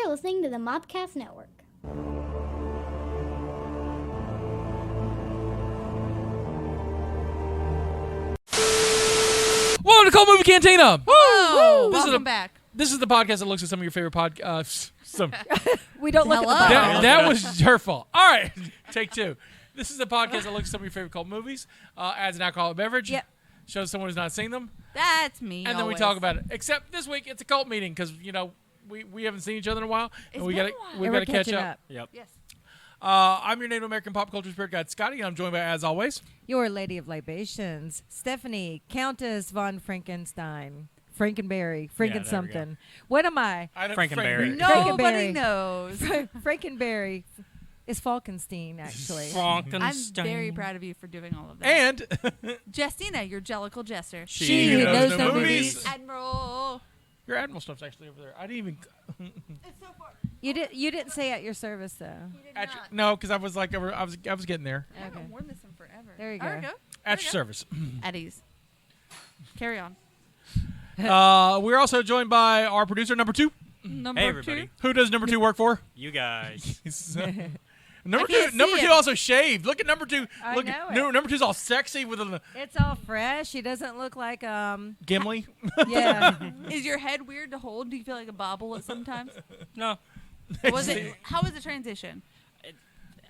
You're listening to the Mopcast Network. Welcome to Cult Movie Cantina. Whoa! Welcome back. This is the podcast that looks at some of your favorite podcasts. We don't look at the Hello. podcast. That was her fault. All right, take two. This is the podcast that looks at some of your favorite cult movies, adds an alcoholic beverage, shows someone who's not seen them, That's me. and then we talk about it. Except this week, it's a cult meeting because we haven't seen each other in a while, and we got to catch up. Yep. Yes. I'm your Native American pop culture spirit guide, Scotty, and I'm joined by, as always, Your Lady of Libations, Stephanie, Countess von Frankenstein. Frankenberry. Franken-something. What am I? Frankenberry. Nobody Frankenberry. knows. Frankenberry is Falkenstein, actually. I'm very proud of you for doing all of that. and Justina, your jellicle jester. she who knows no movies. Admiral. Your Admiral stuff's actually over there. I didn't even. It's so far. You didn't say at your service, though. Actually, no, because I was like, I was getting there. I haven't worn this in forever. There you All right, go. At your service. At ease. Carry on. We're also joined by our producer, number 2. Number Hey, two. everybody. Who does number 2 work for? You guys. Number I can't two. Number see 2 it. also shaved. Look at number 2. I Look, know it. number 2's all sexy with a It's all fresh. He doesn't look like, Gimli. yeah. Is your head weird to hold? Do you feel like a bobble at sometimes? No. How was the transition?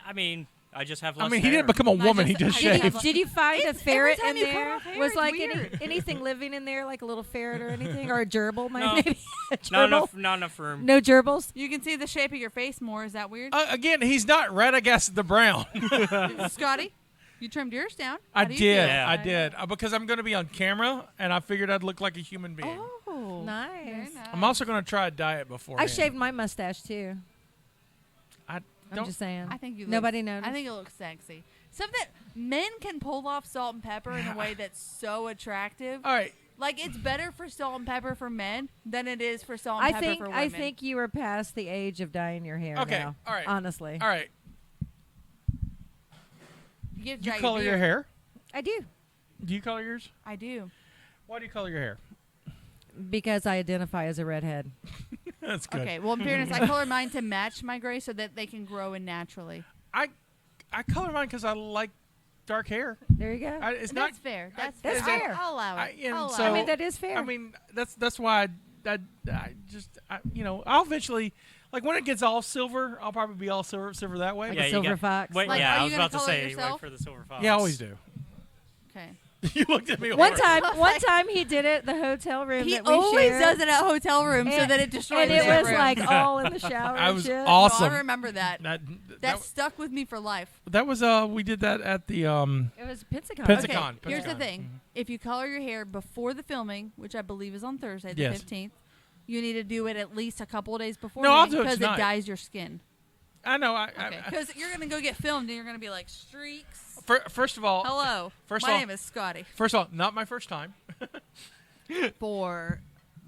I mean, I just have less I mean, he hair. didn't become a woman. He just I shaved. Did you find a ferret every in time you cut there? off hair, Was it's like weird. anything living in there, like a little ferret or anything, or a gerbil? No. Maybe. A Not gerbil? enough room. No gerbils. You can see the shape of your face more. Is that weird? Again, he's not red. I guess the brown. Scotty, you trimmed yours down. I How do you did. feel? Yeah. I did because I'm going to be on camera, and I figured I'd look like a human being. Oh, Nice. very nice. I'm also going to try a diet before. I shaved my mustache too. I I'm don't. just saying. I think you. Nobody look, noticed. I think it looks sexy. Something men can pull off salt and pepper in a way that's so attractive. All right. Like it's better for salt and pepper for men than it is for salt and pepper for women. I think you were past the age of dyeing your hair. Okay, now, all right. Honestly, All right. you You color your hair. I do Do you color yours? I do. Why do you color your hair? because I identify as a redhead. That's good. Okay. Well, in fairness, I colored mine to match my gray so that they can grow in naturally. I color mine because I like dark hair. There you go. It's not. That's fair. That's fair. fair. I'll allow it. and I'll allow so- I it. mean, that is fair. I mean, that's why I I'll eventually, like when it gets all silver, I'll probably be all silver that way. Like Yeah, a you silver got- fox. Wait, Like, yeah, are I you was gonna about to color say, yourself? wait for the silver fox. Yeah, I always do. Okay. You looked at me. One horrible. time he did it at the hotel room He that we always shared, does it at hotel rooms so And- that it destroys and it their was room. like all in the shower. I and was shit. awesome. No, I remember that. That Stuck with me for life. was we did that at the It was Pensacon. Pensacon. Okay, here's the Pensacon. thing. If you color your hair before the filming, which I believe is on Thursday, the Yes. 15th, you need to do it at least a couple of days before. No, I'll do it because tonight. it dyes your skin. I know. Okay, because you're gonna go get filmed and you're gonna be like streaks. First of all, Hello, First my of all- name is Scotty. First of all, not my first time For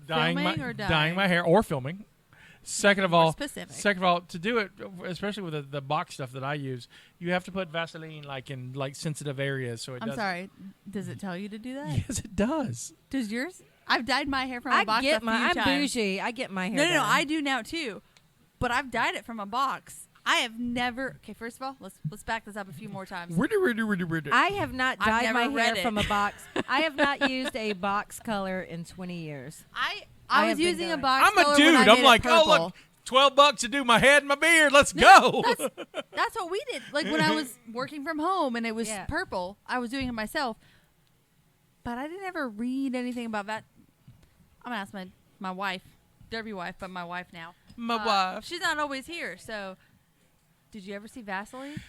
dyeing Filming or dyeing my hair or filming. Second of all, specific. to do it, especially with the box stuff that I use, you have to put Vaseline in sensitive areas so it I'm doesn't. sorry. Does it tell you to do that? Yes, it does. Does yours? I've dyed my hair from a I box get a my. few I'm times. bougie. I get my hair. No, done. I do now too, but I've dyed it from a box. I have never. Okay, first of all, let's back this up a few more times. I have not I've dyed my never read hair it. from a box. I have not used a box color in 20 years. I I was have been using a doing- box. I'm a color dude. when I I'm made like, it oh purple. look, $12 to do my head and my beard. Let's go. That's what we did. Like when I was working from home and it was Yeah. purple, I was doing it myself. But I didn't ever read anything about that. I'm gonna ask my wife, Derby wife, but my wife now. My wife. She's not always here, so. Did you ever see Vaseline?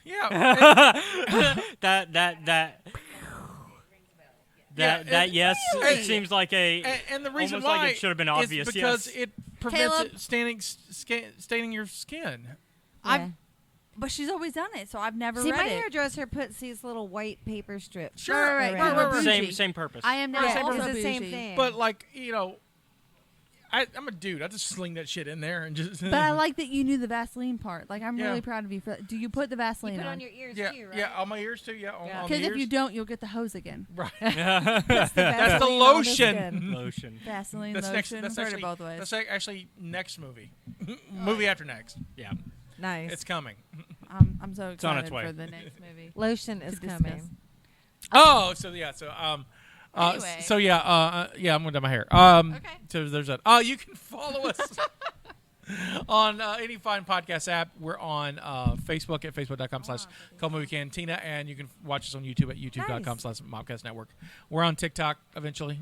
Yeah. Yes, Really? it seems like and the reason almost why like it should have been obvious. is because yes. it prevents Caleb. it staining your skin. Yeah. But she's always done it, so I've never See, read my it. hairdresser puts these little white paper strips. Sure. Right. around. We're bougie. same purpose. I am now Yeah, also it's the bougie. same thing. But I'm a dude. I just sling that shit in there and just. But I like that you knew the Vaseline part. Like, I'm Yeah. really proud of you for that. Do you put the Vaseline You put it on? on your ears Yeah, too, right? yeah, on my ears too. Yeah, Yeah. on the Because if ears. you don't, you'll get the hose again. Right. That's That's the Vaseline on the lotion. skin. Lotion. Vaseline, That's next. lotion. That's Heard it actually both ways. That's actually next movie. Movie after next. Yeah. Nice. It's coming. I'm so It's on excited its way. for the next movie. Lotion is discuss. coming. Oh, so Anyway. so yeah, I'm gonna dye my hair. Okay. So there's that. You can follow us on any fine podcast app. We're on Facebook at facebook.com/Cult Movie Cantina, and you can watch us on YouTube at youtube.com/Mopcast Network. We're on TikTok eventually.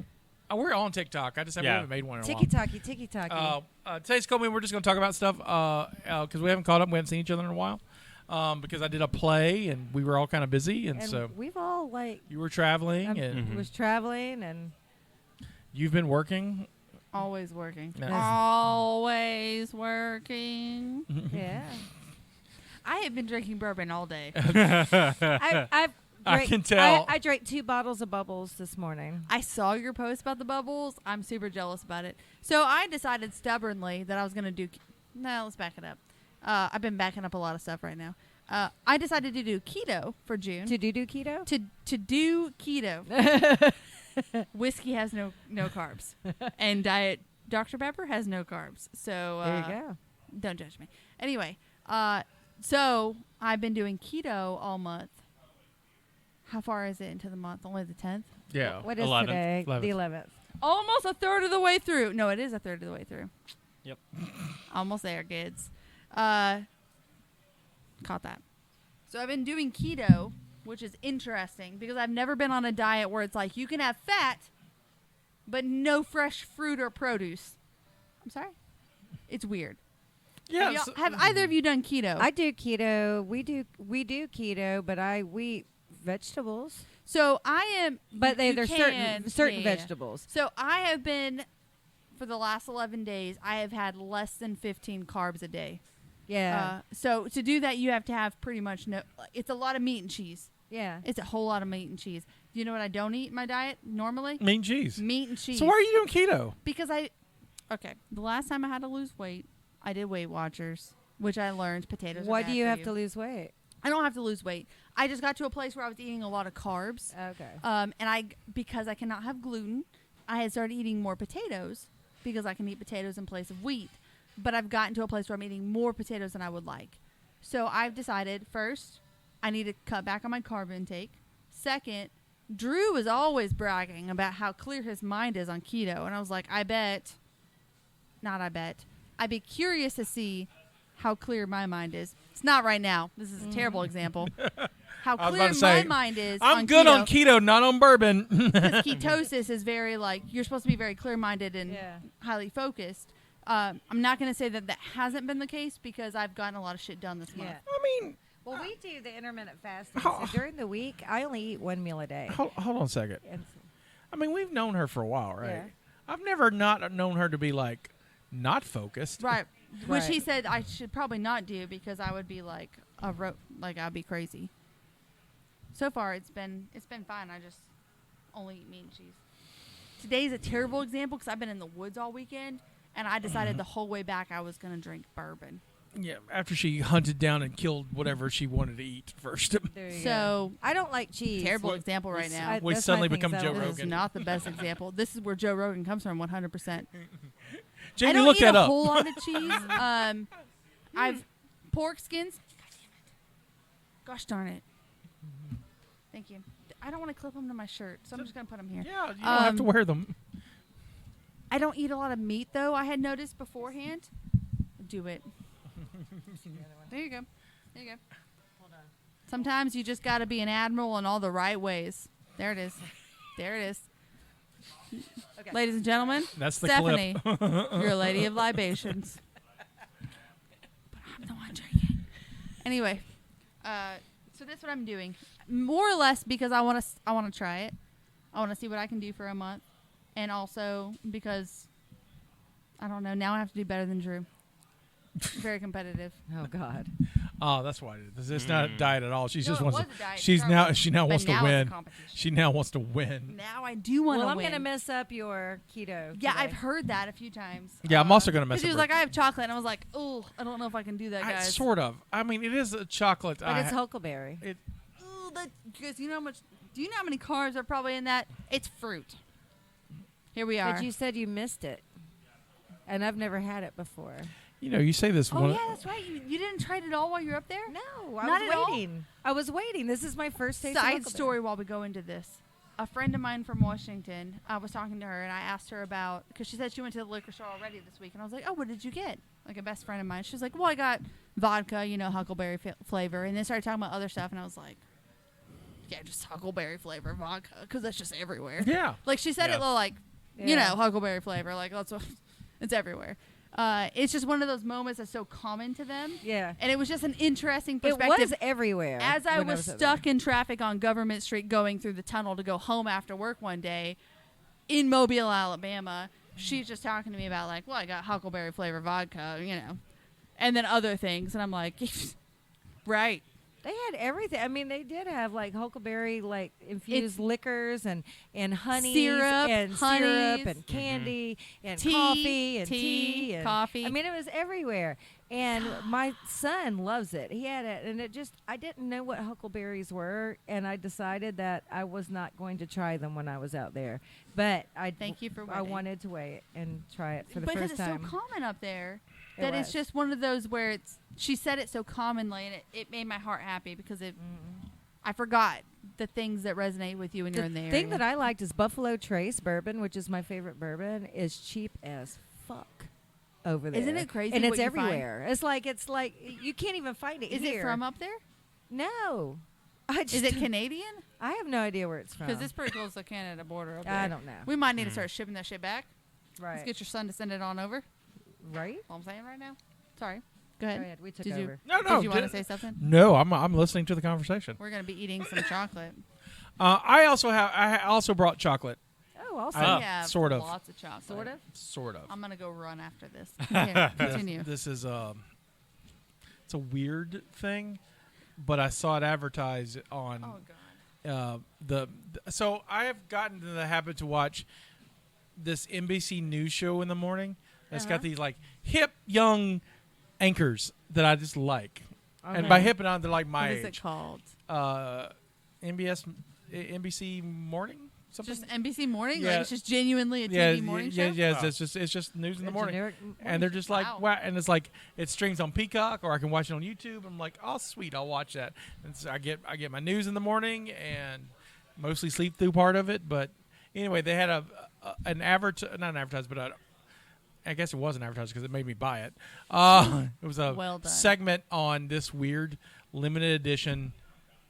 We're on TikTok. I haven't made one in a while. Tiki talkie. Today's Cult Movie, we're just going to talk about stuff because we haven't caught up. We haven't seen each other in a while because I did a play and we were all kind of busy. And so we've all you were traveling and was traveling and you've been working. Always working. Nice. Always working. yeah. I have been drinking bourbon all day. I can tell. I drank 2 bottles of bubbles this morning. I saw your post about the bubbles. I'm super jealous about it. So I decided stubbornly that I was going to do... No, let's back it up. I've been backing up a lot of stuff right now. I decided to do keto for June. To do keto? To do keto. Whiskey has no carbs. And Diet Dr. Pepper has no carbs. So there you go. Don't judge me. Anyway, so I've been doing keto all month. How far is it into the month? Only the 10th? Yeah. What is 11th. today? 11th. The 11th. Almost a third of the way through. No, it is a third of the way through. Yep. Almost there, kids. Caught that. So I've been doing keto, which is interesting because I've never been on a diet where it's like you can have fat, but no fresh fruit or produce. I'm sorry? It's weird. Yeah. Have either of you done keto? I do keto. We do keto, but we eat vegetables. So I am, But they're can, certain yeah. vegetables. So I have been, for the last 11 days, I have had less than 15 carbs a day. Yeah. So to do that, you have to have pretty much it's a lot of meat and cheese. yeah. It's a whole lot of meat and cheese. Do you know what I don't eat in my diet normally? Meat and cheese. Meat and cheese. So why are you doing keto? Because okay, the last time I had to lose weight, I did Weight Watchers, which I learned potatoes are Why bad do you for have to lose weight? I don't have to lose weight. I just got to a place where I was eating a lot of carbs. Okay. Because I cannot have gluten, I had started eating more potatoes because I can eat potatoes in place of wheat. But I've gotten to a place where I'm eating more potatoes than I would like. So I've decided, first, I need to cut back on my carb intake. Second, Drew is always bragging about how clear his mind is on keto. And I was like, I'd be curious to see how clear my mind is. It's not right now. This is a terrible example. How I was clear about to say, my mind is I'm on good keto. on keto, not on bourbon. Because ketosis is very, you're supposed to be very clear-minded and highly focused. I'm not going to say that hasn't been the case because I've gotten a lot of shit done this month. I mean, Well, we do the intermittent fasting. So during the week, I only eat 1 meal a day. hold on a second. And I mean, we've known her for a while, right? Yeah. I've never not known her to be not focused. Right. Which Right. he said I should probably not do because I would be I'd be crazy. So far, it's been fine. I just only eat meat and cheese. Today's a terrible example because I've been in the woods all weekend, and I decided the whole way back I was going to drink bourbon. Yeah, after she hunted down and killed whatever she wanted to eat first. there you So, go. I don't like cheese. terrible example right now. We that's suddenly my thing, become is I Joe don't- This is Rogan. not the best example. This is where Joe Rogan comes from, 100%. Jamie, I don't look eat that a up. whole lot of cheese. I've pork skins. Gosh darn it! Thank you. I don't want to clip them to my shirt, so I'm just gonna put them here. Yeah, you don't have to wear them. I don't eat a lot of meat though. I had noticed beforehand. Do it. There you go. There you go. Hold on. Sometimes you just got to be an admiral in all the right ways. There it is. There it is. Okay. Ladies and gentlemen, That's the Stephanie, clip. you're a lady of libations. But I'm the one drinking. Anyway, so that's what I'm doing, more or less because I want to try it. I want to see what I can do for a month, and also because I don't know. Now I have to do better than Drew. Very competitive. Oh, God. Oh, that's why it is. It's not a diet at all. She No, just it wants was to. a diet. She now wants to now it's a win. competition. She now wants to win. Now I do want to Well, I'm win. going to mess up your keto. Yeah, today. I've heard that a few times. Yeah, I'm also gonna mess She up was her- like, I have chocolate, and I was like, oh, I don't know if I can do that, guys. Sort of. I mean, it is a chocolate. But it's Huckleberry. Ooh, because you know how much? Do you know how many carbs are probably in that? It's fruit. Here we are. But you said you missed it. And I've never had it before. You say this oh one. yeah, that's right. You didn't try it at all while you were up there. No, Not I at was all? waiting. I was waiting. This is my first taste of Side Huckleberry. story while we go into this. A friend of mine from Washington, I was talking to her and I asked her about, because she said she went to the liquor store already this week. And I was like, oh, what did you get? Like a best friend of mine. She was like, well, I got vodka, Huckleberry flavor. And then started talking about other stuff. And I was like, yeah, just Huckleberry flavor vodka, because that's just everywhere. Yeah. Like she said Yeah. it like, Yeah. Huckleberry flavor. Like that's what, it's everywhere. It's just one of those moments that's so common to them. Yeah. And it was just an interesting It perspective. was everywhere. As I when was up stuck in traffic on Government Street going through the tunnel to go home after work one day in Mobile, Alabama, she's just talking to me about like, well, I got Huckleberry flavor vodka, and then other things. And I'm like, right. They had everything. I mean, they did have like Huckleberry, like infused liquors and honeys Syrup, and honeys, syrup and candy and coffee and tea and coffee. I mean, it was everywhere. And my son loves it. He had it, and I didn't know what huckleberries were, and I decided that I was not going to try them when I was out there. But Thank you for I waiting. wanted to wait and try it for the because first it's time. so common up there It that it's was. just one of those where she said it so commonly, and it made my heart happy because I forgot the things that resonate with you when you're in the The area. thing that I liked is Buffalo Trace bourbon, which is my favorite bourbon, is cheap as fuck over there. Isn't it crazy And what it's you find? everywhere. It's like you can't even find it Is here. it from up there? No. Is it Canadian? I have no idea where it's from. Because it's pretty close to the Canada border up there. I don't know. We might need to start shipping that shit back. Right. Let's get your son to send it on over. Right? All I'm saying right now. Sorry. Go ahead. Go ahead. We took Did over. No, Did you want to say something? No, I'm listening to the conversation. We're going to be eating some chocolate. I also brought chocolate. Oh, also. Uh, We have sort of. lots of chocolate. Sort of? Sort of. I'm going to go run after this. Okay, continue. This is it's a weird thing, but I saw it advertised on Oh, God. so I have gotten into the habit to watch this NBC News show in the morning. That's got these like hip young anchors that I just like, and by hip and on, they're like my What is age. it called? NBC Morning. Something? Just NBC Morning? Yeah. Like it's just genuinely a TV yeah, morning yeah, show? yeah. Oh. It's just news in the A morning. generic And they're just like, Wow. wow. And it's like, it streams on Peacock, or I can watch it on YouTube. I'm like, oh, sweet, I'll watch that. And so I get my news in the morning and mostly sleep through part of it. But anyway, they had not an advertise, but I guess it was an advertisement because it made me buy it. It was a Well done. segment on this weird limited edition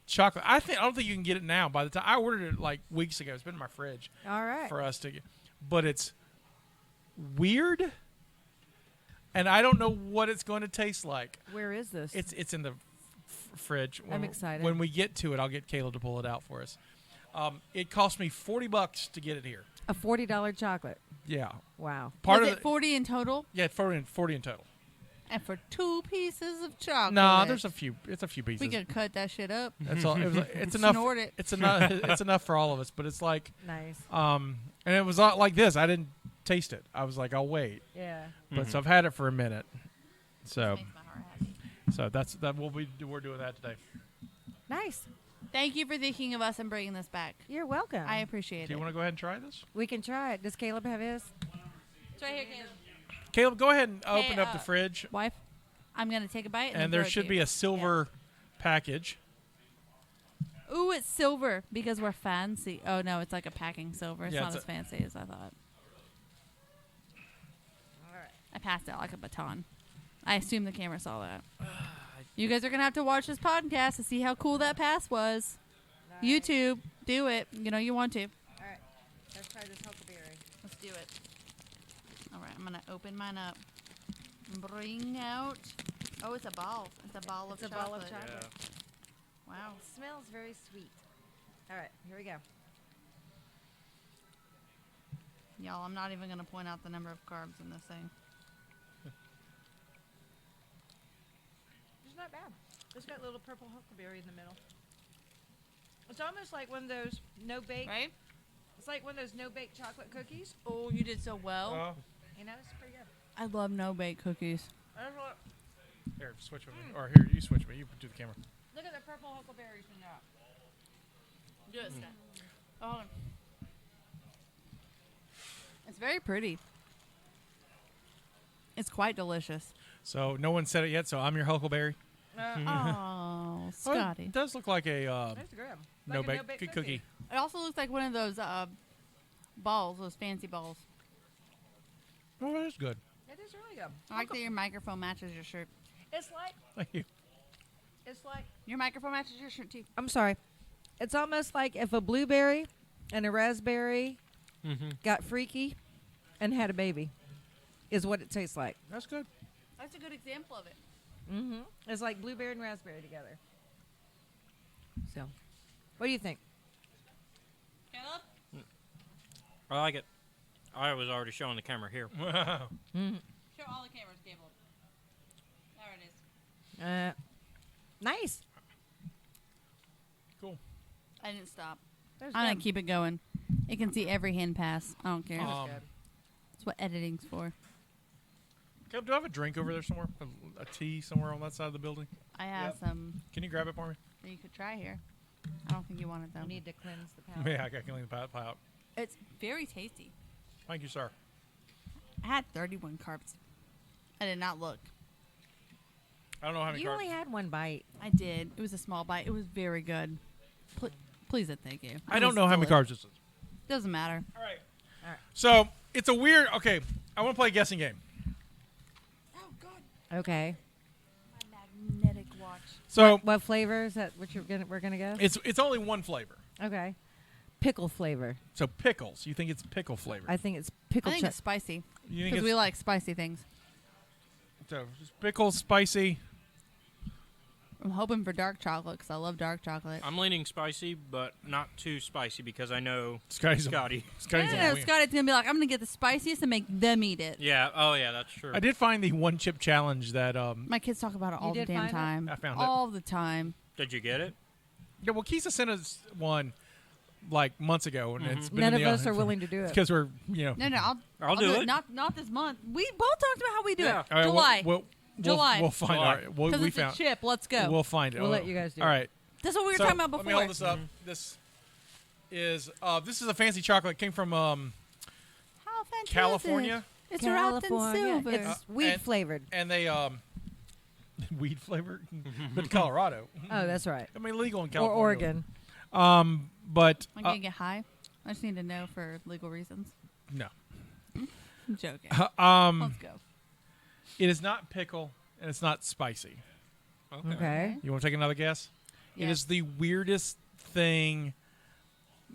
chocolate. I don't think you can get it now. By the time I ordered it like weeks ago, it's been in my fridge All right. for us to get. But it's weird, and I don't know what it's going to taste like. Where is this? It's in the fridge. I'm excited. When we get to it, I'll get Caleb to pull it out for us. It cost me $40 to get it here. a $40 chocolate. Yeah, Wow. part Was of it 40 in total? Yeah, 40 in total. And for 2 pieces of chocolate. No, there's a few. It's a few pieces. We could cut that shit up. That's all. It's enough. Snort it. It's enough. It's enough for all of us. But it's like, Nice. and it was like this. I didn't taste it. I was like, I'll wait. Yeah. But so I've had it for a minute. So Makes my heart happy. we're doing that today. Nice. Thank you for thinking of us and bringing this back. You're welcome. I appreciate Do you it. want to go ahead and try this? We can try it. Does Caleb have his? It's right here, Caleb. Caleb, go ahead and Hey, open up the fridge. Wife, I'm going to take a bite. And there should be a silver package. Ooh, it's silver because we're fancy. Oh, no, it's like a packing silver. It's Yeah, not it's as fancy as I thought. I passed out like a baton. I assume the camera saw that. You guys are going to have to watch this podcast to see how cool that pass was. YouTube, do it. You know you want to. All right. Let's try this huckleberry. Let's do it. All right, I'm going to open mine up. Bring out. Oh, it's a ball. It's a ball of It's a chocolate. ball of chocolate. Wow. It smells very sweet. All right. Here we go. Y'all, I'm not even going to point out the number of carbs in this thing. There's not bad. It's got little purple huckleberry in the middle. It's almost like one of those no-bake. Right? It's like one of those no-bake chocolate cookies. Oh, you did so well. You know, it's pretty good. I love no-bake cookies. That's what, Here, switch with me. Or here, you switch me. You do the camera. look at the purple huckleberries in that. Do it, Scott. Oh. It's very pretty. It's quite delicious. So no one said it yet, so I'm your Huckleberry. Oh, Oh, Scotty. it does look like a That's good. no-bake cookie. It also looks like one of those balls, those fancy balls. Oh, that is good. It is really good. I like that your microphone matches your shirt. It's like, Thank you. Your microphone matches your shirt, too. I'm sorry. It's almost like if a blueberry and a raspberry got freaky and had a baby, is what it tastes like. That's good. That's a good example of it. Mm-hmm. It's like blueberry and raspberry together. So, what do you think? Caleb? I like it. I was already showing the camera here. Wow. Show all the cameras, Caleb. There it is. Nice. Cool. I didn't stop. There's I'm going good. to keep it going. It can see every hand pass. I don't care. Um, That's what editing's for. Caleb, do I have a drink over there somewhere? A tea somewhere on that side of the building? I have some Can you grab it for me? that you could try here. I don't think you want it, though. You need to cleanse the palate. Yeah, I can clean the pot out. It's very tasty. Thank you, sir. I had 31 carbs. I did not look. I don't know how many You carbs. only had one bite. I did. It was a small bite. It was very good. Please and thank you. I don't know how many carbs this is. Doesn't matter. All right. All right. So it's a weird. Okay, I want to play a guessing game. Oh, God. Okay. My magnetic watch. So What flavor is that? What we're gonna go? it's only one flavor. Okay. Pickle flavor. So pickles. You think it's pickle flavor? I think it's I pickle. think it's spicy. You think Because it's we like spicy things. so just pickles, spicy? I'm hoping for dark chocolate because I love dark chocolate. I'm leaning spicy, but not too spicy because I know Scotty's Scotty. Scotty's no, a win. Scotty's going to be like, I'm going to get the spiciest and make them eat it. Yeah. Oh, yeah. That's true. I did find the one chip challenge that My kids talk about it You all the did damn find it? time. I found it. all the time. Did you get it? yeah. Well, Keisa sent us one like months ago, and it's been None in of the us are willing to do it. because we're No, I'll do it. Not this month. We both talked about how we do Yeah. it. All right, July. We'll find July. out. Because We it's found. a chip. Let's go. We'll find it. We'll let you guys do All it. right. That's what we were So, talking about before. Let me hold this up. This is a fancy chocolate. It came from How fantastic. California, It's wrapped in California. silver. It's weed and- flavored. and they weed flavored, but Colorado. Oh, that's right. I mean, legal in Or California. Oregon. But I'm going to get high. I just need to know for legal reasons. no. I'm joking. Let's go. It is not pickle and it's not spicy. Okay. You want to take another guess? It Yes. is the weirdest thing.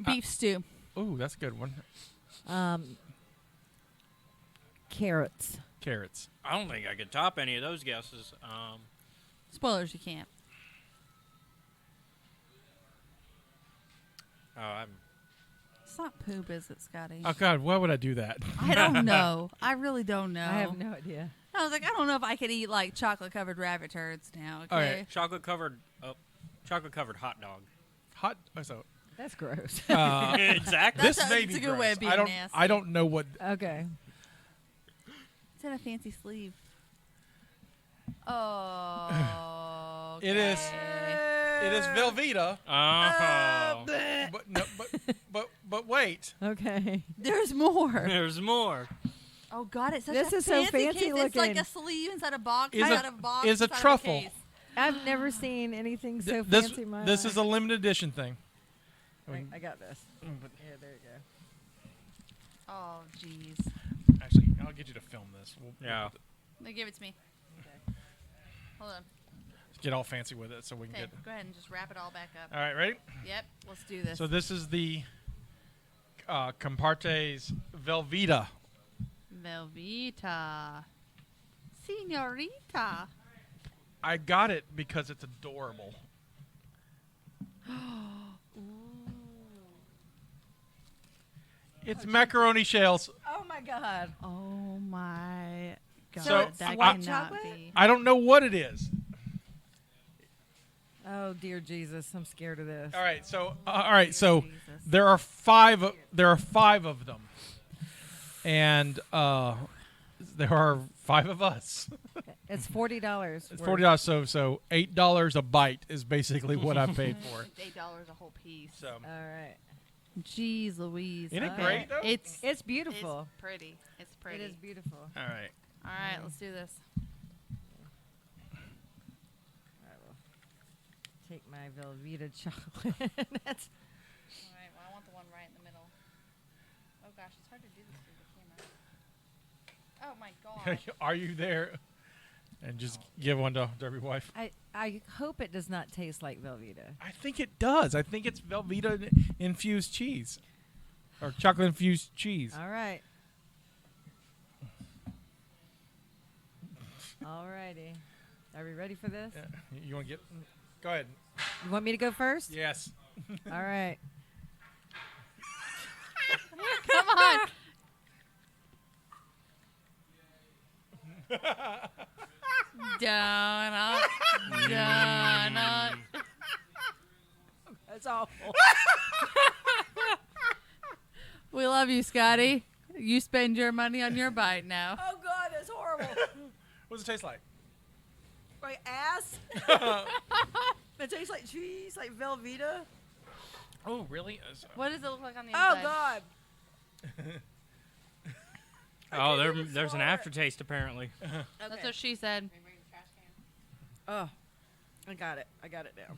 Beef stew. Oh, that's a good one. Carrots. Carrots. I don't think I could top any of those guesses. Spoilers, you can't. It's not poop, is it, Scotty? Oh God, why would I do that? I don't know. I really don't know. I have no idea. I was like, I don't know if I could eat like chocolate covered rabbit turds now. Okay. All right. chocolate covered hot dog. Hot. So That's gross. Exactly. this That's may a be good gross. way of being nasty. I don't know what. Okay. It's in a fancy sleeve. Oh. It is. It is Velveeta. Oh. But no. But wait. Okay. There's more. There's more. Oh God, it's such This a is so fancy case. It's like looking. a sleeve inside a box. Is inside a- of a box. is a inside of truffle. case. I've never seen anything so This fancy in my this life. is a limited edition thing. I got this. Yeah, there you go. Oh jeez. Actually, I'll get you to film this. Yeah. They give it to me. Okay. Hold on. Get all fancy with it so we can Okay, get. go ahead and just wrap it all back up. All right, ready? Yep, let's do this. So this is the Comparte's Velveeta. Velveeta. Senorita. I got it because it's adorable. It's macaroni shells. Oh my God. Oh my God. So, that white cannot chocolate? be. I don't know what it is. Oh dear Jesus, I'm scared of this. All right. So there are five of them, and there are 5 of us. It's $40. It's $40. So $8 a bite is basically what I paid for. It's $8 a whole piece. So All right. Jeez Louise. Isn't it Okay. great, though? It's beautiful. It's pretty. It's pretty. It is beautiful. all right. All right, let's do this. I will take my Velveeta chocolate. That's All right, well, I want the one right in the middle. Oh gosh, it's hard to do this through the camera. Oh my god. Are you there? And just give one to Derby wife. I hope it does not taste like Velveeta. I think it does. I think it's Velveeta infused cheese, or chocolate infused cheese. All right. All righty. Are we ready for this? Yeah. You want to get? Go ahead. You want me to go first? Yes. All right. Come on. Donut. Donut. That's awful. We love you, Scotty. You spend your money on your bite now. Oh God, that's horrible. What does it taste like? My ass. It tastes like cheese, like Velveeta. Oh, really? What does it look like on the Oh inside? God. Oh, can't even there's an swallow it. aftertaste apparently. That's what she said. Oh, I got it. I got it now.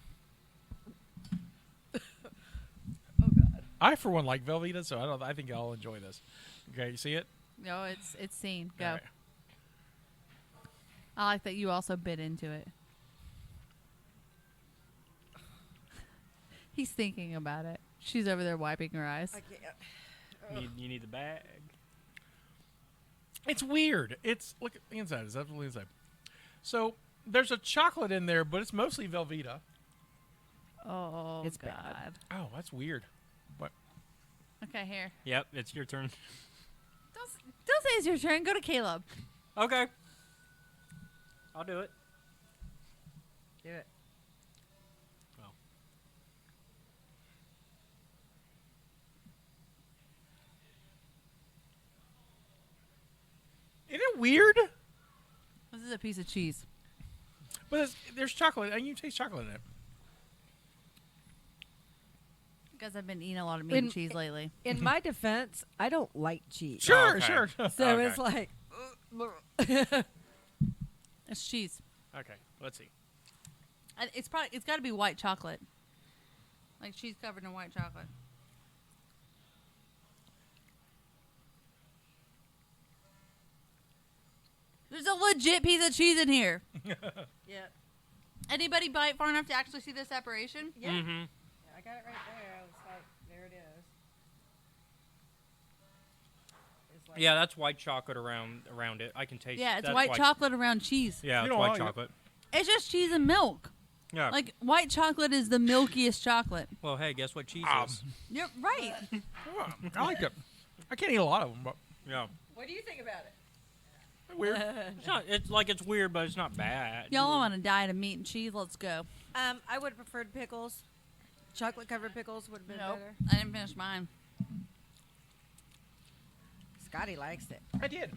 Oh God. I, for one, like Velveeta, so I think I'll enjoy this. Okay, you see it? No, it's seen. Go. All right. I like that you also bit into it. He's thinking about it. She's over there wiping her eyes. I can't. You need the bag. It's weird. Look at the inside. It's absolutely inside. So there's a chocolate in there, but it's mostly Velveeta. Oh, It's God. bad. Oh, that's weird. What? Okay, here. Yep, it's your turn. Don't say it's your turn. Go to Caleb. Okay. I'll do it. Do it. Well. Isn't it weird? This is a piece of cheese. But there's chocolate, and you taste chocolate in it. Because I've been eating a lot of meat and cheese lately. In my defense, I don't like cheese. Sure, okay. sure. So Okay. it's like. It's cheese. Okay, let's see. And it's got to be white chocolate. Like cheese covered in white chocolate. There's a legit piece of cheese in here. Yep. Anybody bite far enough to actually see the separation? Yeah. Mm-hmm. I got it right there. It's like, there it is. It's like, Yeah, that's white chocolate around it. I can taste. Yeah, it's that's white chocolate around cheese. Yeah, You it's know white what? chocolate. It's just cheese and milk. Yeah. Like white chocolate is the milkiest chocolate. well, hey, guess what cheese is? You're right. Oh, I like it. I can't eat a lot of them, but Yeah. What do you think about it? weird. It's not. It's like it's weird, but it's not bad. Y'all on a diet of meat and cheese. Let's go. I would have preferred pickles. Chocolate covered pickles would have been better. I didn't finish mine. Scotty likes it. I did.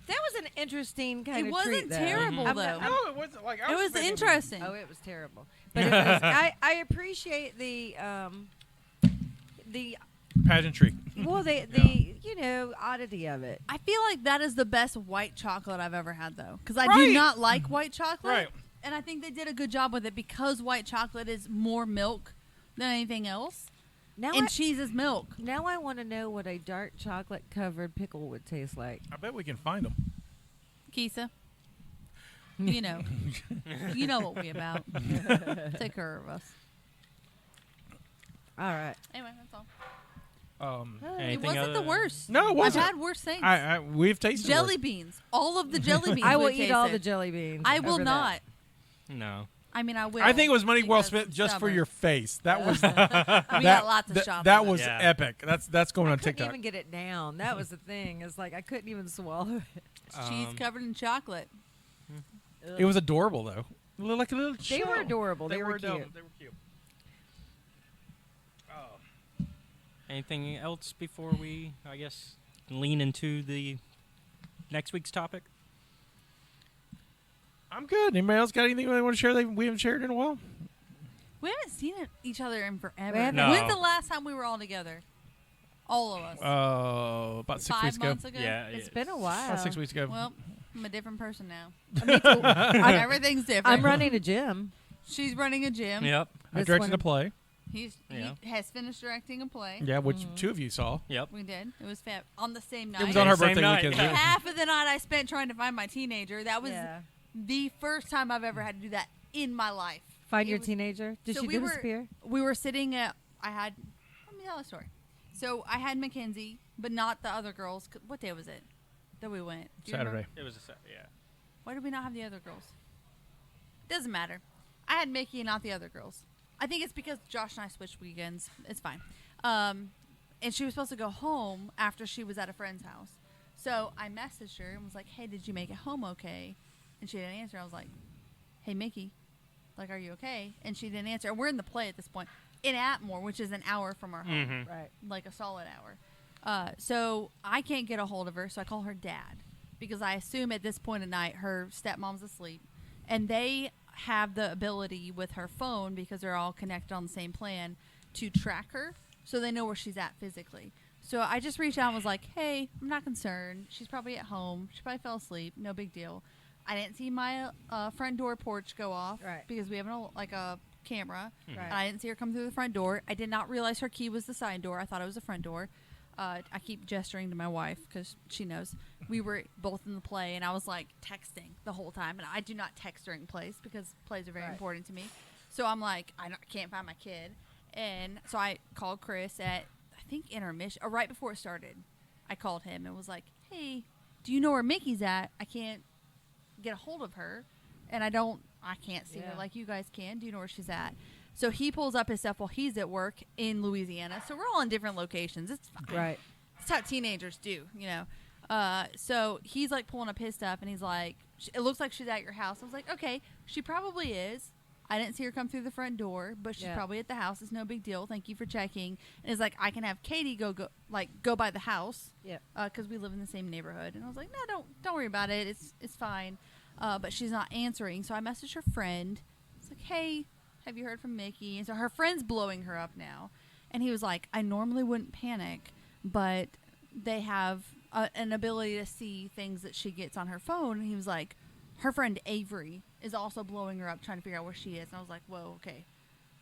That was an interesting kind It of wasn't treat, though. terrible, I'm though. not- No, it wasn't like I It was expecting- interesting. Oh, it was terrible. But it was, I appreciate the Pageantry. well the oddity of it. I feel like that is the best white chocolate I've ever had, though, because I Right. do not like white chocolate. Right. And I think they did a good job with it because white chocolate is more milk than anything else, Now and cheese is milk. now I want to know what a dark chocolate covered pickle would taste like. I bet we can find them. Kisa, you know what we about. Take care of us. All right. Anyway, that's all. Anything It wasn't other the than- worst. No, it I've wasn't. had worse things. We've tasted Jelly worse. beans. All of the jelly beans. I will we've eat all the tasted. jelly beans. I will over not. No. I mean, I will. I think it was money well because spent I'm just for stubborn. your face. That was We got lots of shopping. that was Yeah. epic. That's going I on couldn't TikTok. even get it down. That was the thing. It's like I couldn't even swallow it. It's cheese covered in chocolate. It was adorable though. like a little They show. were adorable. They were adorable. cute. They were cute. Anything else before we, I guess, lean into the next week's topic? I'm good. Anybody else got anything they want to share that we haven't shared in a while? We haven't seen each other in forever. We haven't. No. When's the last time we were all together? All of us. About 6 5 weeks ago. months ago? Yeah, It's been a while. About 6 weeks ago. Well, I'm a different person now. I'm, Everything's different. I'm running a gym. She's running a gym. Yep. I This directed one- a play. He Yeah. has finished directing a play. Yeah, which 2 of you saw. Yep. We did. It was fab. On the same night. It was on her Same birthday night. weekend. Half of the night I spent trying to find my teenager. That was Yeah. the first time I've ever had to do that in my life. Find It your was- teenager. Did so she we were- disappear? We were sitting at. Let me tell a story. So I had Mackenzie, but not the other girls. What day was it that we went? Do you remember? Saturday. It was yeah. Why did we not have the other girls? Doesn't matter. I had Mickey and not the other girls. I think it's because Josh and I switched weekends. It's fine. And she was supposed to go home after she was at a friend's house. So I messaged her and was like, hey, did you make it home okay? And she didn't answer. I was like, hey, Mickey, like, are you okay? And she didn't answer. And we're in the play at this point in Atmore, which is an hour from our home. Mm-hmm. Right. Like a solid hour. So I can't get a hold of her, so I call her dad because I assume at this point at night her stepmom's asleep, and they have the ability with her phone because they're all connected on the same plan to track her, so they know where she's at physically. So I just reached out and was like, hey, I'm not concerned. She's probably at home. She probably fell asleep. No big deal. I didn't see my front door porch go off Right. because we have a camera. Right. I didn't see her come through the front door. I did not realize her key was the side door. I thought it was the front door. I keep gesturing to my wife because she knows. We were both in the play, and I was like texting the whole time. And I do not text during plays because plays are very Right. important to me. So I'm like, I can't find my kid. And so I called Chris at, I think, intermission, or right before it started. I called him and was like, hey, do you know where Mickey's at? I can't get a hold of her, and I can't see her Yeah. like you guys can. Do you know where she's at? So he pulls up his stuff while he's at work in Louisiana. So we're all in different locations. It's fine. Right. It's how teenagers do, you know. So he's like pulling up his stuff, and he's like, it looks like she's at your house. I was like, okay, she probably is. I didn't see her come through the front door, but she's Yeah. probably at the house. It's no big deal. Thank you for checking. And it's like, I can have Katie go by the house. Yeah. Because we live in the same neighborhood. And I was like, no, don't worry about it. It's fine. But she's not answering. So I messaged her friend. It's like, hey, have you heard from Mickey? And so her friend's blowing her up now. And he was like, I normally wouldn't panic, but they have an ability to see things that she gets on her phone. And he was like, her friend Avery is also blowing her up, trying to figure out where she is. And I was like, whoa, okay.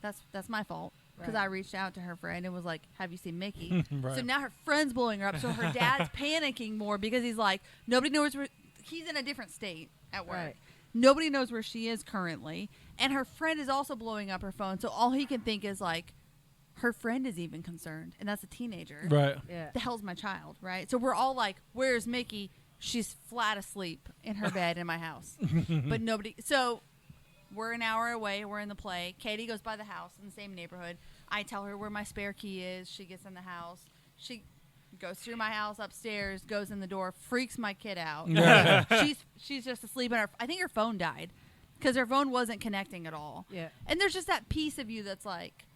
That's my fault. Because Right. I reached out to her friend and was like, have you seen Mickey? Right. So now her friend's blowing her up. So her dad's panicking more because he's like, nobody knows where, he's in a different state at work. Right. Nobody knows where she is currently. And her friend is also blowing up her phone. So all he can think is like, her friend is even concerned. And that's a teenager. Right. Yeah. The hell's my child, right? So we're all like, where's Mickey? She's flat asleep in her bed in my house. But nobody. So we're an hour away. We're in the play. Katie goes by the house in the same neighborhood. I tell her where my spare key is. She gets in the house. She goes through my house upstairs, goes in the door, freaks my kid out. She's just asleep. And I think her phone died because her phone wasn't connecting at all. Yeah. And there's just that piece of you that's like,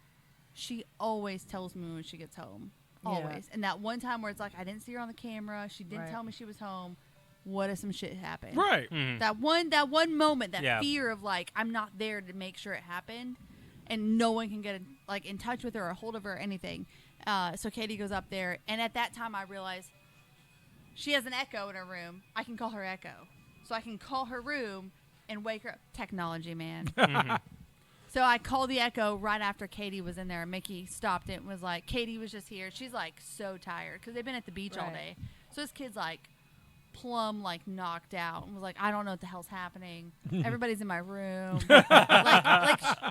she always tells me when she gets home. Yeah. Always. And that one time where it's like, I didn't see her on the camera. She didn't Right. tell me she was home. What if some shit happened? Right. Mhm. That one moment, that Yeah. fear of like, I'm not there to make sure it happened. And no one can get in touch with her or hold of her or anything. So Katie goes up there. And at that time I realize she has an echo in her room. I can call her Echo. So I can call her room and wake her up. Technology, man. Mhm. So I called the Echo right after Katie was in there. And Mickey stopped it and was like, Katie was just here. She's like so tired because they've been at the beach all Right. day. So this kid's like plumb like knocked out and was like, I don't know what the hell's happening. Everybody's in my room.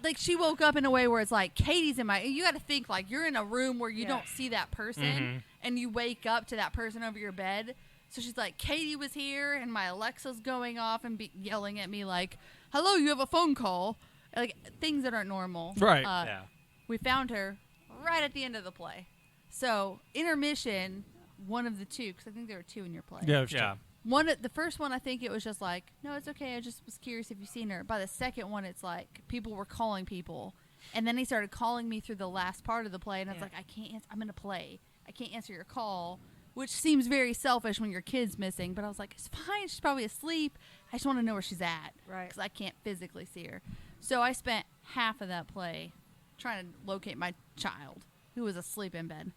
like she woke up in a way where it's like, Katie's in my, you got to think like you're in a room where you Yeah. don't see that person Mhm. and you wake up to that person over your bed. So she's like, Katie was here and my Alexa's going off and yelling at me like, hello, you have a phone call. Like things that aren't normal. Right. Yeah. We found her right at the end of the play. So intermission, one of the two, because I think there were two in your play. Yeah. It was Yeah. The first one, I think it was just like, no, it's okay. I just was curious if you've seen her. By the second one, it's like people were calling people. And then he started calling me through the last part of the play. And I was like, I can't answer. I'm going to play. I can't answer your call, which seems very selfish when your kid's missing. But I was like, it's fine. She's probably asleep. I just want to know where she's at. Right. Because I can't physically see her. So I spent half of that play trying to locate my child who was asleep in bed.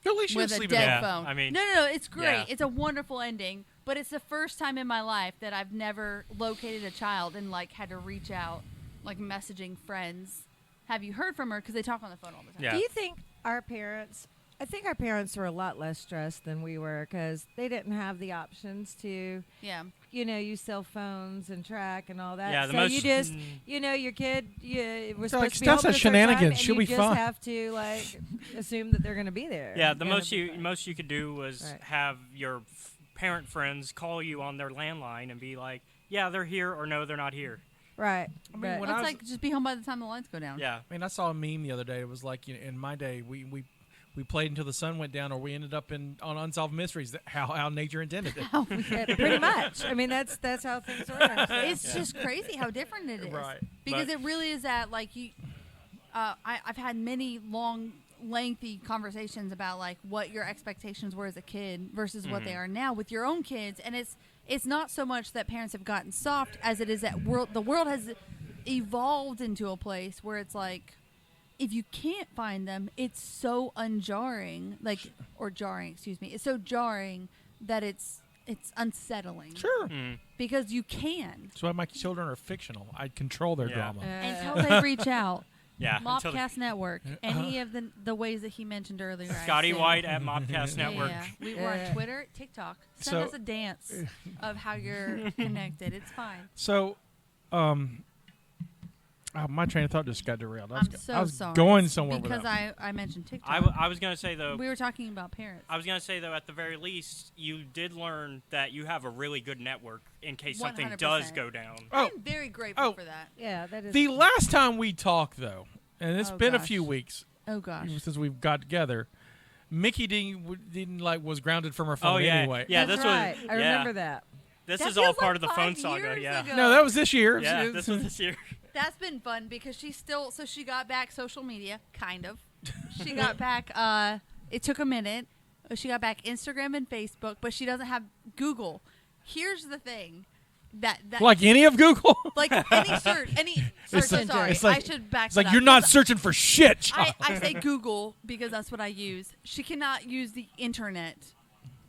At least With a sleep dead in phone. I mean, no, it's great. yeah. It's a wonderful ending. But it's the first time in my life that I've never located a child and like had to reach out, like messaging friends. Have you heard from her? Because they talk on the phone all the time. Yeah. Do you think our parents? I think our parents were a lot less stressed than we were because they didn't have the options to, Yeah. use cell phones and track and all that. Yeah, the so most- you just, your kid was supposed to be that's home a at a certain time, shenanigans. and She'll you be just fine. have to assume that they're going to be there. Yeah, the Gonna most be you fine. most you could do was Right. have your parent friends call you on their landline and be like, "Yeah, they're here," or "No, they're not here." Right. I mean, but- when Well, I it's was- like just be home by the time the lights go down. Yeah, I mean, I saw a meme the other day. It was like, in my day, we played until the sun went down, or we ended up on Unsolved Mysteries. How nature intended it. Yeah, pretty much. I mean, that's how things work. It's just crazy how different it is. Right. Because But- it really is that, like, I've had many long, lengthy conversations about, like, what your expectations were as a kid versus what they are now with your own kids. And it's not so much that parents have gotten soft as it is that the world has evolved into a place where it's like, if you can't find them, it's so unjarring, it's so jarring that it's unsettling. Sure. Because you can. That's why my children are fictional. I control their Yeah. drama. Until they reach out. yeah. until- Mopcast Network. Any of the ways that he mentioned earlier. I Scotty said. White at Mopcast Network. Yeah. We're on Yeah. Twitter, TikTok. Send So- us a dance of how you're connected. It's fine. So, my train of thought just got derailed. I'm so I was sorry. going somewhere with Because that. I mentioned TikTok. I was gonna say though. we were talking about parents. I was gonna say though, at the very least, you did learn that you have a really good network in case something 100%. does go down. Oh. I'm very grateful Oh. for that. Yeah, that is. The last time we talked, though, and it's Oh, been a gosh. few weeks Oh, gosh. since we've got together, Mickey was grounded from her phone Oh yeah, anyway. yeah. That's this right. was. I yeah. remember that. This That is all feels part like of the 5 phone saga. years Yeah. ago. No, that was this year. Yeah, this was this year. That's been fun because she got back social media, kind of. She got back, it took a minute. She got back Instagram and Facebook, but she doesn't have Google. Here's the thing. That like any of Google. like any search, It's like- sorry, it's like- I should back It's that like up you're not because searching for shit, child. I say Google because that's what I use. She cannot use the internet.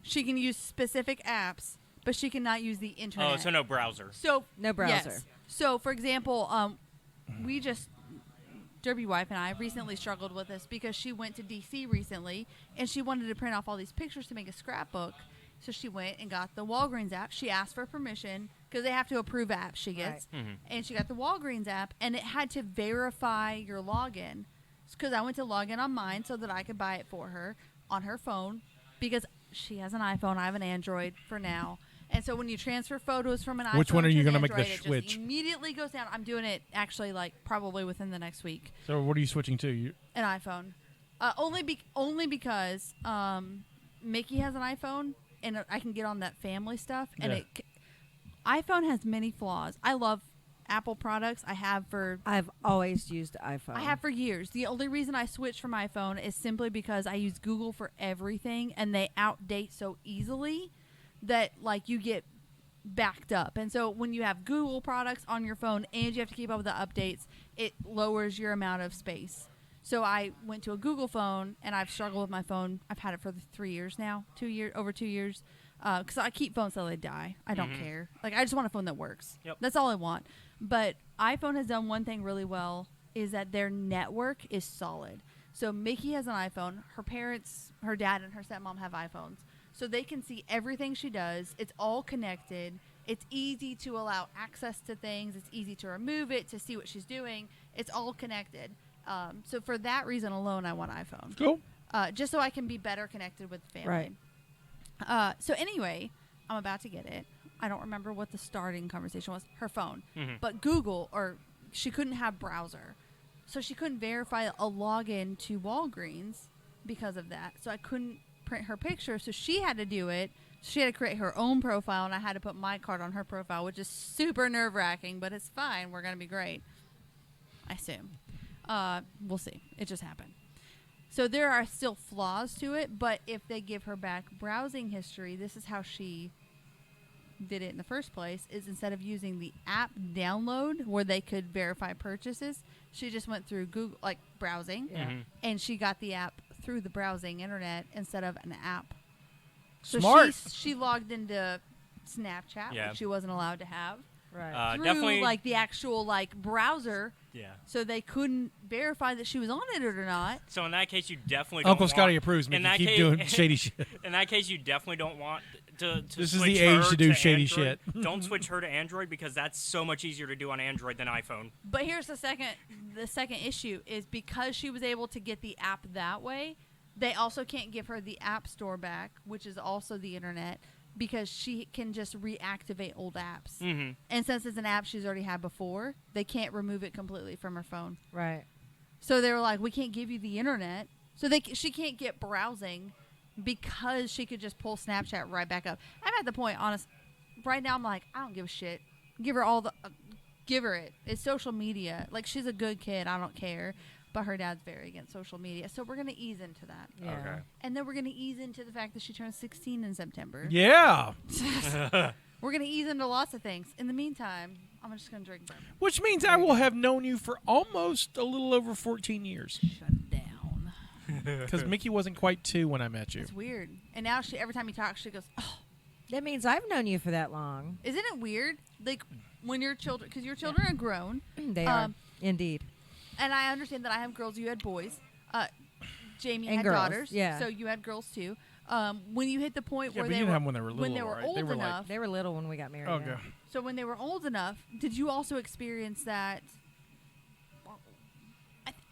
She can use specific apps, but she cannot use the internet. Oh, so no browser. So No browser. Yes. So, for example, Derby wife and I recently struggled with this because she went to DC recently and she wanted to print off all these pictures to make a scrapbook. So she went and got the Walgreens app. She asked for permission because they have to approve apps she gets. Right. Mhm. And she got the Walgreens app and it had to verify your login. Because I went to log in on mine so that I could buy it for her on her phone because she has an iPhone. I have an Android for now. And so when you transfer photos from an iPhone Which one are to you an gonna make the Android, it just switch? immediately goes down. I'm doing it actually like probably within the next week. So what are you switching to? An iPhone, only because Mickey has an iPhone and I can get on that family stuff. And Yeah. iPhone has many flaws. I love Apple products. I've always used iPhone. I have for years. The only reason I switched from iPhone is simply because I use Google for everything and they outdate so easily that like you get backed up. And so when you have Google products on your phone and you have to keep up with the updates, it lowers your amount of space. So I went to a Google phone and I've struggled with my phone. I've had it for 3 years now, over 2 years. Because I keep phones till they die. I don't care. Like I just want a phone that works. Yep. That's all I want. But iPhone has done one thing really well is that their network is solid. So Mickey has an iPhone. Her parents, her dad and her stepmom have iPhones. So they can see everything she does. It's all connected. It's easy to allow access to things. It's easy to remove it, to see what she's doing. It's all connected. So for that reason alone, I want iPhone. Cool. Just so I can be better connected with the family. Right. So anyway, I'm about to get it. I don't remember what the starting conversation was. Her phone. But Google, or she couldn't have browser. So she couldn't verify a login to Walgreens because of that. So I couldn't print her picture. So she had to do it She had to create her own profile, and I had to put my card on her profile, which is super nerve-wracking, but it's fine. We're going to be great. I assume. We'll see. It just happened. So there are still flaws to it, but if they give her back browsing history, this is how she did it in the first place, is instead of using the app download where they could verify purchases, she just went through Google, like browsing, and she got the app through the browsing internet instead of an app. So Smart. she logged into Snapchat, which she wasn't allowed to have. Right. Through Definitely. like the actual like browser, Yeah. so they couldn't verify that she was on it or not. So in that case, you definitely Uncle don't Scotty want, approves me. in You that keep case- doing shady shit. In that case, you definitely don't want to This is switch the age her to do shady Android. shit. Don't switch her to Android because that's so much easier to do on Android than iPhone. But here's the second issue is because she was able to get the app that way, they also can't give her the App Store back, which is also the internet, because she can just reactivate old apps. Mm-hmm. And since it's an app she's already had before, they can't remove it completely from her phone. Right. So they were like, we can't give you the internet. So she can't get browsing because she could just pull Snapchat right back up. I'm at the point, honest, right now I'm like, I don't give a shit. Give her all the, give her it. It's social media. Like, she's a good kid. I don't care. But her dad's very against social media. So we're going to ease into that. Yeah. Okay. And then we're going to ease into the fact that she turns 16 in September. Yeah. We're going to ease into lots of things. In the meantime, I'm just going to drink bourbon. Which means I will have known you for almost a little over 14 years. Shut down. Because Mickey wasn't quite 2 when I met you. It's weird. And now every time you talk, she goes, oh. That means I've known you for that long. Isn't it weird? Like, when your children, because your children are grown. They are. Indeed. And I understand that I have girls, you had boys. Jamie And had girls, daughters. yeah. So you had girls too. When you hit the point Yeah, where but they you were, didn't have them when they were little, when they were right? old They were like- enough. They were little when we got married. Okay. yeah. So when they were old enough, did you also experience that?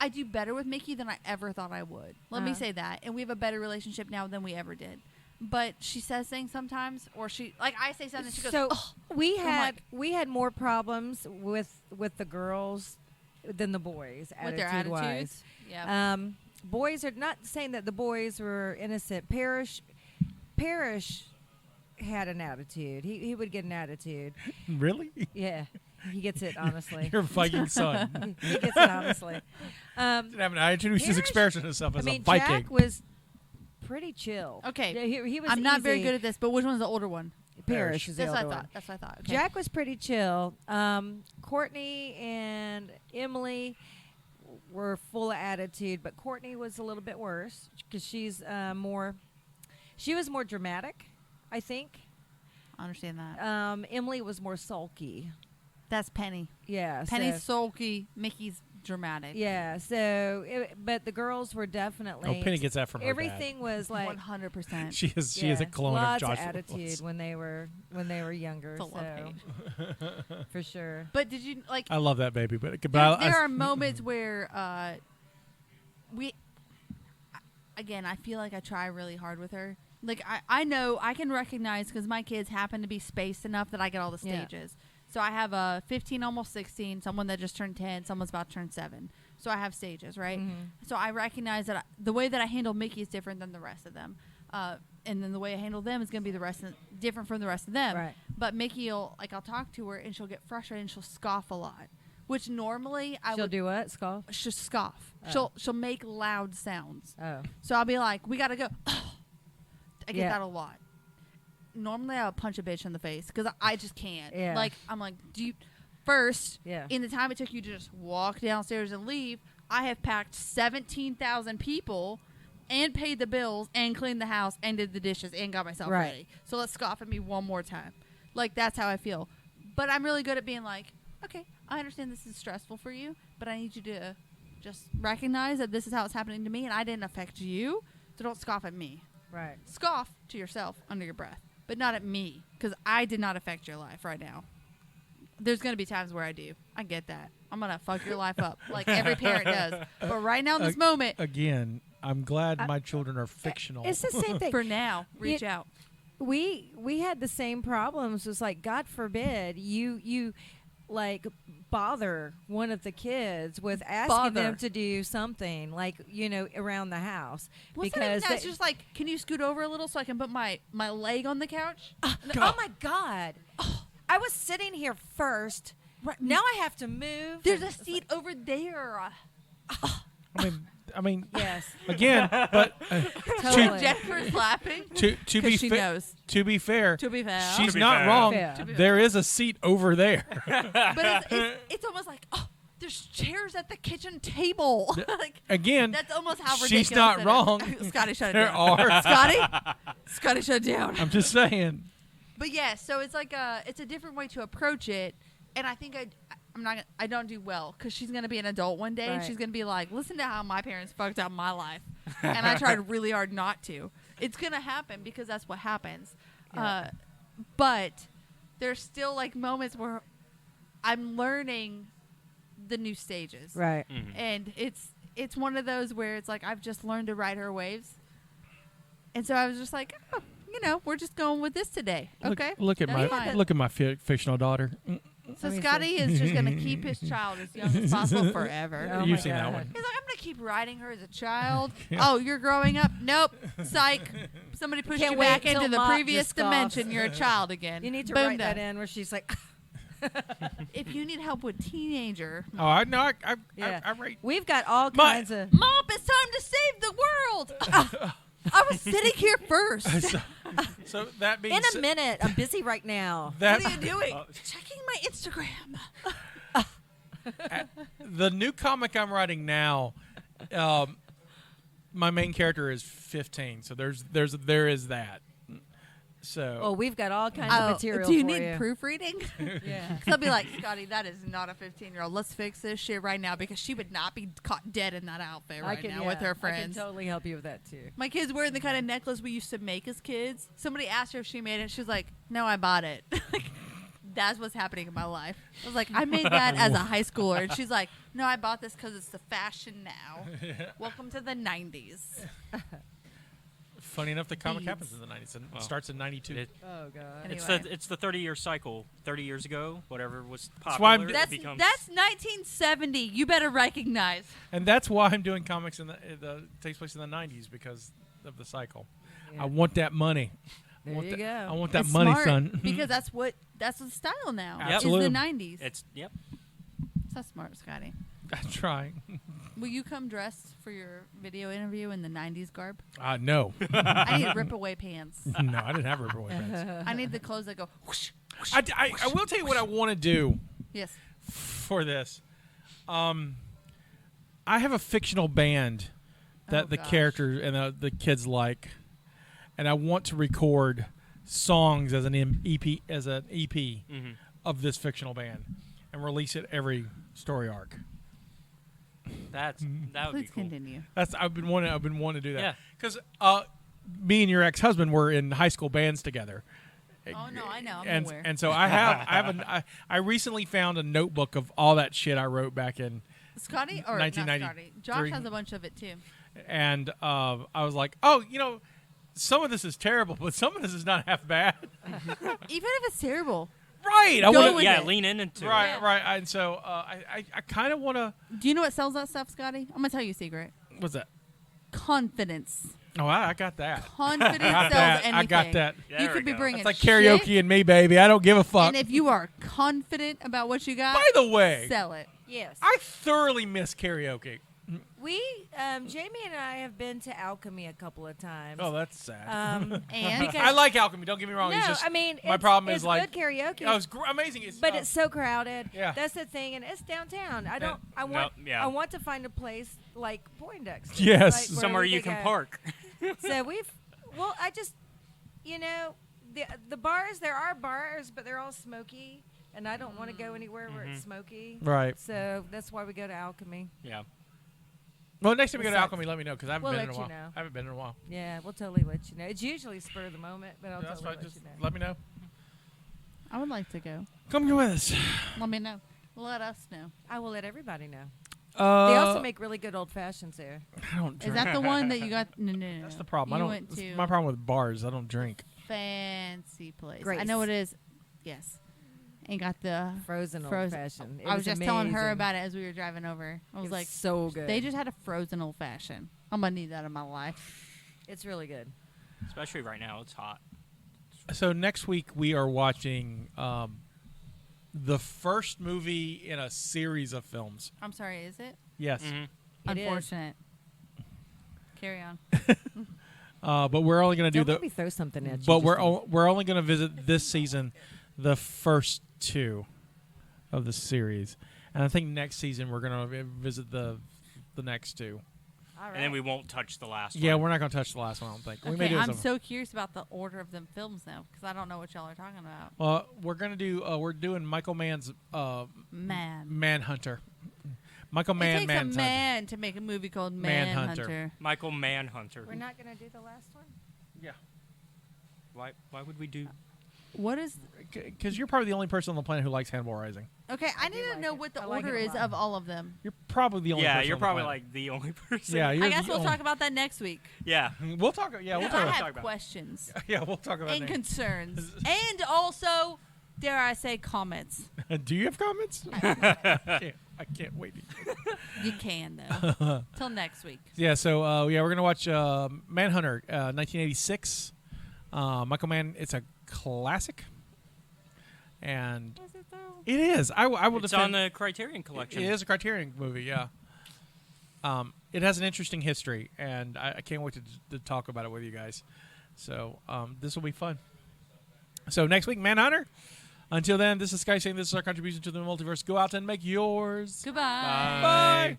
I do better with Mickey than I ever thought I would. Let me Uh-huh. say that. And we have a better relationship now than we ever did. But she says things sometimes, or I say something, she goes, So oh. we I'm had like- we had more problems with the girls than the boys, with their attitude-wise. attitudes. Yeah. Boys are not saying that the boys were innocent. Parrish had an attitude. He would get an attitude. Really? Yeah, he gets it honestly. Your Viking son. He gets it honestly. Didn't have an attitude. He's just Parrish- expressing himself I as mean, a Viking. Jack was pretty chill. Okay. Yeah, he was. I'm not very easy. good at this, but which one's the older one? Parrish is the That's what I older thought. one. That's what I thought. Okay. Jack was pretty chill. Courtney and Emily were full of attitude, but Courtney was a little bit worse because she was more dramatic, I think. I understand that. Emily was more sulky. That's Penny. Yeah. Penny's sulky. Mickey's dramatic. Yeah. So, but the girls were definitely. Oh, Penny gets that from her everything was like 100%. She is a clone lots of Joshua. of attitude when they were younger. It's a love So for sure. But did you like? I love that baby, but There I are moments where I feel like I try really hard with her. Like I know I can recognize because my kids happen to be spaced enough that I get all the Yeah. stages. So I have a 15, almost 16, someone that just turned 10, someone's about to turn 7. So I have stages, right? Mhm. So I recognize that the way that I handle Mickey is different than the rest of them. And then the way I handle them is going to be different from the rest of them. Right. But Mickey I'll talk to her and she'll get frustrated and she'll scoff a lot, which normally I She'll would do what? Scoff? she'll scoff. Oh. She'll make loud sounds. Oh. So I'll be like, "We gotta go." I get Yeah. that a lot. Normally I would punch a bitch in the face because I just can't. Yeah. Like I'm like, do you first? Yeah. In the time it took you to just walk downstairs and leave, I have packed 17,000 people and paid the bills and cleaned the house and did the dishes and got myself Right. ready. So let's scoff at me one more time. Like that's how I feel. But I'm really good at being like, okay, I understand this is stressful for you, but I need you to just recognize that this is how it's happening to me and I didn't affect you, so don't scoff at me. Right. Scoff to yourself under your breath, but not at me because I did not affect your life right now. There's going to be times where I do. I get that. I'm going to fuck your life up like every parent does. But right now in this moment, again, I'm glad my children are fictional. It's the same thing. for now, reach out. We had the same problems. It was like, God forbid, like bother one of the kids with asking them to do something like around the house because it's just like, can you scoot over a little so I can put my leg on the couch? Oh my God! I was sitting here first. Right. Now I have to move. There's a seat over there. I mean, yes. Again, but totally. Jennifer's laughing. To be fair, she's not wrong. There is a seat over there. But it's almost like, there's chairs at the kitchen table. Like, again, that's almost how ridiculous. She's not wrong. Scotty, shut it there down. There are. Scotty, shut it down. I'm just saying. But yeah, so it's like it's a different way to approach it, and I think I don't do well because she's gonna be an adult one day and she's gonna be like, listen to how my parents fucked up my life, and I tried really hard not to. It's gonna happen because that's what happens. Yeah. But there's still like moments where I'm learning the new stages, right? Mm-hmm. And it's one of those where it's like I've just learned to ride her waves, and so I was just like, we're just going with this today. Okay, look at my fictional daughter. So Scotty is just going to keep his child as young as possible forever. Oh You've seen that one. He's like, I'm going to keep riding her as a child. Oh, you're growing up? Nope. Psych. Somebody pushed you back into the previous dimension. You're a child again. You need to write that in where she's like... If you need help with teenager... Oh, I know. I rate... We've got all kinds of... Mom, it's time to save the world! I was sitting here first. So that being in a minute, I'm busy right now. What are you doing? Checking my Instagram. The new comic I'm writing now, my main character is 15, so there is that. So we've got all kinds of material. Do you need proofreading? Yeah. Because I'll be like, Scotty, that is not a 15-year-old. Let's fix this shit right now because she would not be caught dead in that outfit now with her friends. I can totally help you with that too. My kid's wearing the kind of necklace we used to make as kids. Somebody asked her if she made it. She was like, no, I bought it. That's what's happening in my life. I was like, I made that as a high schooler. And she's like, no, I bought this because it's the fashion now. Welcome to the 90s. Funny enough, the comic happens in the 90s and starts in 92. Oh, God. Anyway. It's the 30-year cycle. 30 years ago, whatever was popular. That's 1970. You better recognize. And that's why I'm doing comics takes place in the 90s because of the cycle. Yeah. I want that money. There you go. I want that money, smart, son. Because that's the style now. Absolutely. Is the 90s. Yep. So smart, Scotty. I'm trying. Will you come dressed for your video interview in the 90s garb? No. I need rip-away pants. No, I didn't have rip-away pants. I need the clothes that go whoosh, whoosh, I will tell you what I want to do. Yes. For this. I have a fictional band that the characters and the kids like, and I want to record songs as an EP mm-hmm. of this fictional band and release it every story arc. That would Please be cool. continue. I've been wanting to do that. Yeah. Because me and your ex-husband were in high school bands together. Oh no, I know. I'm aware. And so I recently found a notebook of all that shit I wrote back in Scotty or 1990. not Scotty. Josh has a bunch of it too. And I was like, oh, some of this is terrible, but some of this is not half bad. Even if it's terrible. Right. Lean into it. Right. And so I kind of want to. Do you know what sells that stuff, Scotty? I'm going to tell you a secret. What's that? Confidence. Oh, I got that. Confidence sells anything. I got that. You could be bringing it's like karaoke and me, baby. I don't give a fuck. And if you are confident about what you got, by the way, sell it. Yes. I thoroughly miss karaoke. We, Jamie and I have been to Alchemy a couple of times. Oh, that's sad. And I like Alchemy. Don't get me wrong. No, it's just, I mean, my problem is good karaoke. Oh, it's amazing. But it's so crowded. Yeah. That's the thing, and it's downtown. I want to find a place like Poindexter. Yes. Somewhere you can park. So I just, the bars, there are bars, but they're all smoky, and I don't want to go anywhere where it's smoky. Right. So that's why we go to Alchemy. Yeah. Well, next time we go to Alchemy, let me know because I haven't We'll been in a let you while. know. I haven't been in a while. Yeah, we'll totally let you know. It's usually spur of the moment, but I'll totally let you know. Let me know. I would like to go. Come here with us. Let me know. Let us know. I will let everybody know. They They also make really good old fashions there. I don't drink. Is that the one that you got? No. That's the problem. You I went don't. to My problem with bars. I don't drink. fancy place. Grace. I know it is. Yes. and got the Frozen old fashioned. I was just telling her about it as we were driving over. I was It's like, so good. they just had a frozen old fashioned. I'm gonna need that in my life. It's really good. Especially right now, it's hot. So next week we are watching the first movie in a series of films. I'm sorry, is it? Yes. It is. Unfortunate. Carry on. But we're only going to do Don't let me throw something at you. But just we're only going to visit this season the first two of the series, and I think next season we're going to visit the next two. All right. And then we won't touch the last Yeah, one. we're not going to touch the last one. I don't think. We may Okay, do I'm some. so curious about the order of them films now because I don't know what y'all are talking about. Well, we're going to do. We're doing Michael Mann's Manhunter. Michael Mann. It takes a man to make a movie called Manhunter. Manhunter. Michael Manhunter. We're not going to do the last one? Yeah. Why would we do? What is? Because you're probably the only person on the planet who likes handball rising. Okay, I need to like know it. what the I like order it a is lot. of all of them. You're probably the only. Yeah, person you're on the probably planet. like the only person. Yeah, you're I guess the we'll only- talk about that next week. Yeah. We'll talk. Yeah, we'll I talk. have talk about it. questions Yeah, we'll talk about and it. concerns, and also, dare I say, comments. Do you have comments? I can't wait. You can though. Till next week. Yeah, so we're gonna watch Manhunter, 1986. Michael Mann. It's a classic, and Is it though? it is. I will It's defend. on the Criterion Collection. It is a Criterion movie. Yeah. It has an interesting history, and I can't wait to talk about it with you guys. So this will be fun. So next week, Manhunter. Until then, this is Sky saying this is our contribution to the multiverse. Go out and make yours. Goodbye. Bye. Bye.